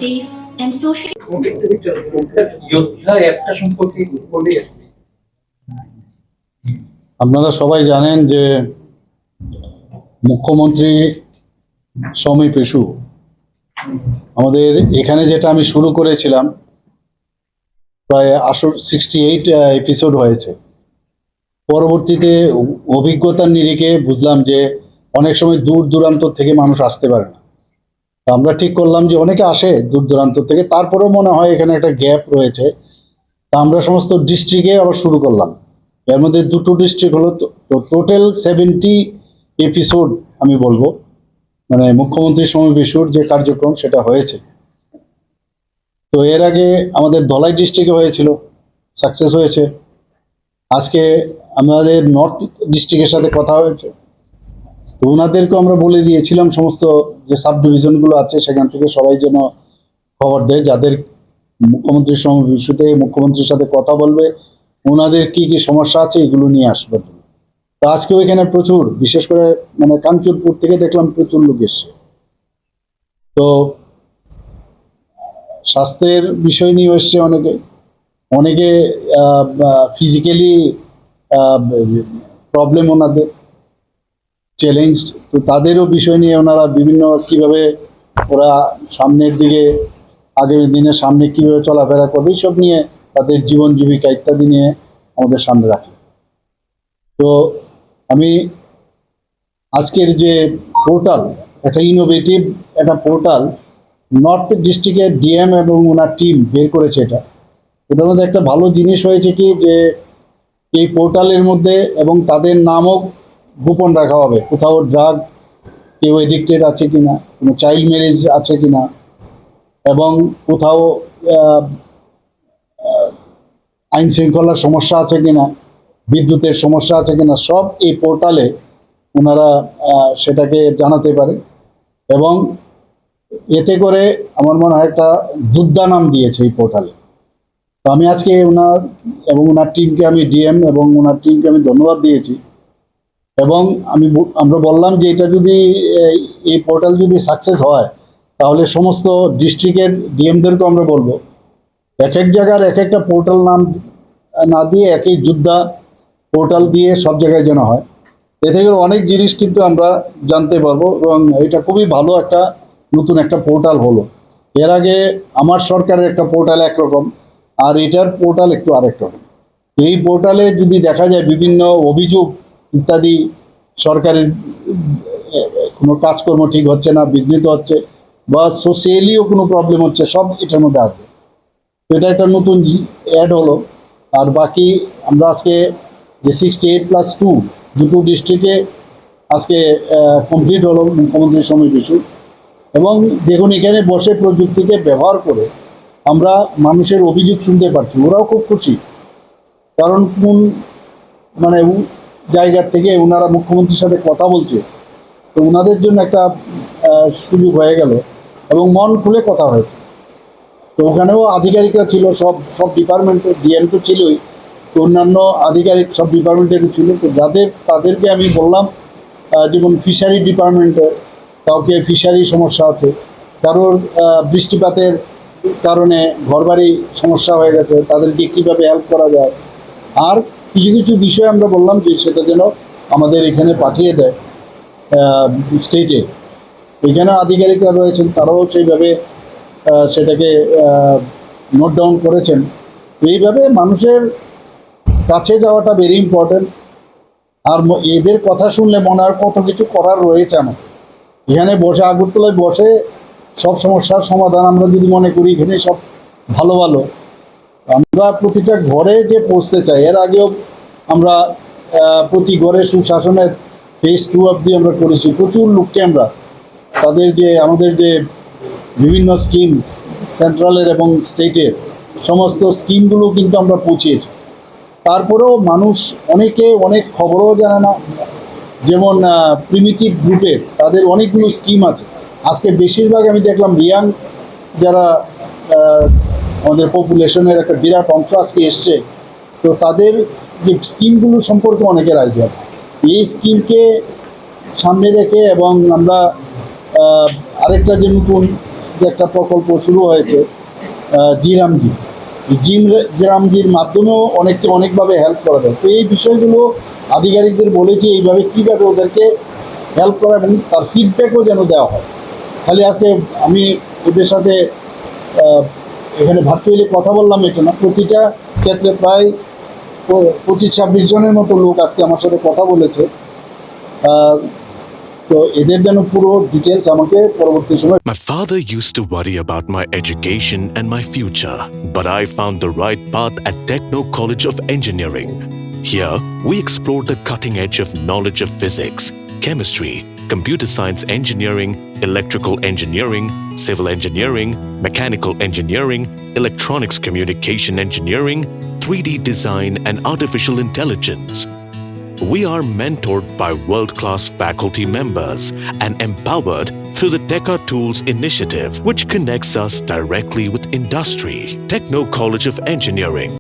safe and social. যোদ্ধা একটা সম্পর্কে বলে আপনারা সবাই জানেন যে মুখ্যমন্ত্রী সমী পেশু আমাদের এখানে যেটা আমি শুরু করেছিলাম প্রায় 68 এপিসোড হয়েছে। পরবর্তীতে অভিজ্ঞতার নিরিখে বুঝলাম যে অনেক সময় দূর দূরান্ত থেকে মানুষ আসতে পারে না। আমরা ঠিক করলাম যে অনেকে আসে দূর দূরান্ত থেকে, তারপরেও মনে হয় এখানে একটা গ্যাপ রয়েছে। তা আমরা সমস্ত ডিস্ট্রিক্টে আবার শুরু করলাম। এর মধ্যে দুটো ডিস্ট্রিক্ট হলো, টোটাল 70 এপিসোড আমি বলবো, মানে মুখ্যমন্ত্রী সমী পেশুর যে কার্যক্রম সেটা হয়েছে। তো এর আগে আমাদের ধলাই ডিস্ট্রিক্টে হয়েছিল, সাকসেস হয়েছে। আজকে আমাদের নর্থ ডিস্ট্রিক্টের সাথে কথা হয়েছে, তো ওনাদেরকে আমরা বলে দিয়েছিলাম সমস্ত যে সাব ডিভিশনগুলো আছে সেখান থেকে সবাই যেন খবর দেয়, যাদের মুখ্যমন্ত্রীর সমী পেশুতে মুখ্যমন্ত্রীর সাথে কথা বলবে, ওনাদের কি কি সমস্যা আছে এগুলো নিয়ে আসবার জন্য। তো আজকেও এখানে প্রচুর, বিশেষ করে মানে কাঞ্চনপুর থেকে দেখলাম প্রচুর লোক এসছে। তো স্বাস্থ্যের বিষয় নিয়ে এসছে অনেকে ফিজিক্যালি প্রবলেম, ওনাদের চ্যালেঞ্জ, তো তাদেরও বিষয় নিয়ে ওনারা বিভিন্ন কিভাবে ওরা সামনের দিকে আগামী দিনে সামনে কিভাবে চলাফেরা করবে এইসব নিয়ে তাদের জীবন জীবিকা ইত্যাদি নিয়ে আমাদের সামনে রাখে। তো আমি আজকের যে পোর্টাল, একটা ইনোভেটিভ একটা পোর্টাল নর্থ ডিস্ট্রিক্টের ডিএম এবং ওনার টিম বের করেছে। এটার মধ্যে একটা ভালো জিনিস হয়েছে কি, যে এই পোর্টালের মধ্যে এবং তাদের নামও গোপন রাখা হবে, কোথাও ড্রাগ কেউ এডিক্টেড আছে কিনা, কোনো চাইল্ড ম্যারেজ আছে কিনা, এবং কোথাও আইন শৃঙ্খলার সমস্যা আছে কিনা, বিদ্যুতের সমস্যা আছে কিনা, সব এই পোর্টালে ওনারা সেটাকে জানাতে পারে। এবং এতে করে আমার মনে হয় একটা যোদ্ধা নাম দিয়েছে এই পোর্টালে। তো আমি আজকে ওনার এবং ওনার টিমকে, আমি ডিএম এবং ওনার টিমকে আমি ধন্যবাদ দিয়েছি। এবং আমরা বললাম যে এটা যদি এই পোর্টাল যদি সাকসেস হয় তাহলে সমস্ত ডিস্ট্রিক্টের ডিএমদেরকে আমরা বলবো এক এক জায়গার এক একটা পোর্টাল নাম না দিয়ে একই যোদ্ধা পোর্টাল দিয়ে সব জায়গায় যেন হয়। এ থেকে অনেক জিনিস কিন্তু আমরা জানতে পারবো এবং এটা খুবই ভালো একটা নতুন একটা পোর্টাল হলো। এর আগে আমার সরকারের একটা পোর্টাল একরকম, আর এটার পোর্টাল একটু আরেক রকম। এই পোর্টালে যদি দেখা যায় বিভিন্ন অভিযোগ ইত্যাদি, সরকারের কোনো কাজকর্ম ঠিক হচ্ছে না, বিঘ্নিত হচ্ছে, বা সোশিয়ালিও কোনো প্রবলেম হচ্ছে, সব এটার মধ্যে আসবে। তো এটা একটা নতুন অ্যাড হলো। আর বাকি আমরা আজকে যে 68+2 দুটো ডিস্ট্রিক্টে আজকে কমপ্লিট হলো মুখ্যমন্ত্রী সমী পেশু। এবং দেখুন এখানে বসে প্রযুক্তিকে ব্যবহার করে আমরা মানুষের অভিযোগ শুনতে পাচ্ছি, ওরাও খুব খুশি। কারণ কোন মানে জায়গার থেকে ওনারা মুখ্যমন্ত্রীর সাথে কথা বলছে, তো ওনাদের জন্য একটা সুযোগ হয়ে গেল এবং মন খুলে কথা হয়েছে। তো ওখানেও আধিকারিকরা ছিল, সব ডিপার্টমেন্টের, ডিএম তো ছিলই, তো অন্যান্য আধিকারিক সব ডিপার্টমেন্টের ছিল। তো তাদেরকে আমি বললাম, যেমন ফিশারি ডিপার্টমেন্টের কাউকে ফিশারি সমস্যা আছে, কারোর বৃষ্টিপাতের কারণে ঘরবাড়ি সমস্যা হয়ে গেছে, তাদেরকে কীভাবে হেল্প করা যায়। আর কিছু কিছু বিষয় আমরা বললাম যে সেটা যেন আমাদের এখানে পাঠিয়ে দেয় স্টেটে। এখানে আধিকারিকরা রয়েছেন, তারাও সেইভাবে সেটাকে নোট ডাউন করেছেন। এইভাবে মানুষের কাছে যাওয়াটা ভেরি ইম্পর্টেন্ট। আর এদের কথা শুনলে মনে হয় কত কিছু করার রয়েছে আমাদের এখানে বসে, আগরতলায় বসে সব সমস্যার সমাধান আমরা যদি মনে করি এখানে সব ভালো ভালো, আমরা প্রতিটা ঘরে যে পৌঁছতে চাই। এর আগেও আমরা প্রতি ঘরে সুশাসনের ফেজ 2 অবধি আমরা করেছি। প্রচুর লোককে আমরা তাদের যে আমাদের যে বিভিন্ন স্কিমস সেন্ট্রালের এবং স্টেটের সমস্ত স্কিমগুলো কিন্তু আমরা পৌঁছেছি। তারপরেও মানুষ অনেকে অনেক খবরও জানে না। যেমন প্রিমিটিভ গ্রুপের তাদের অনেকগুলো স্কিম আছে। আজকে বেশিরভাগ আমি দেখলাম রিয়াং যারা আমাদের পপুলেশনের একটা বিরাট অংশ আজকে এসছে, তো তাদের যে স্কিমগুলো সম্পর্কে অনেকের আইডিয়া। এই স্কিমকে সামনে রেখে এবং আমরা আরেকটা যে নতুন যে একটা প্রকল্প শুরু হয়েছে জিরামজি, এই জিরামজির মাধ্যমেও অনেককে অনেকভাবে হেল্প করা যায়। তো এই বিষয়গুলো আধিকারিকদের বলেছি এইভাবে কীভাবে ওদেরকে হেল্প করা এবং তার ফিডব্যাকও যেন দেওয়া হয়। খালি আজকে আমি ওদের সাথে এখানে ভার্চুয়ালি কথা বললাম এটা না, প্রতিটা ক্ষেত্রে প্রায় 25-26 জনের মতো লোক আজকে আমার সাথে কথা বলেছে। তো এদের যেন পুরো ডিটেলস আমাকে পরবর্তী সময়। My father used to worry about my education and my future, but I found the right path at Techno College of Engineering. Here, we explored the cutting edge of knowledge of physics, chemistry, computer science engineering, electrical engineering, civil engineering, mechanical engineering, electronics communication engineering, 3D design, and artificial intelligence. We are mentored by world-class faculty members and empowered through the Teka Tools initiative, which connects us directly with industry. Techno College of Engineering.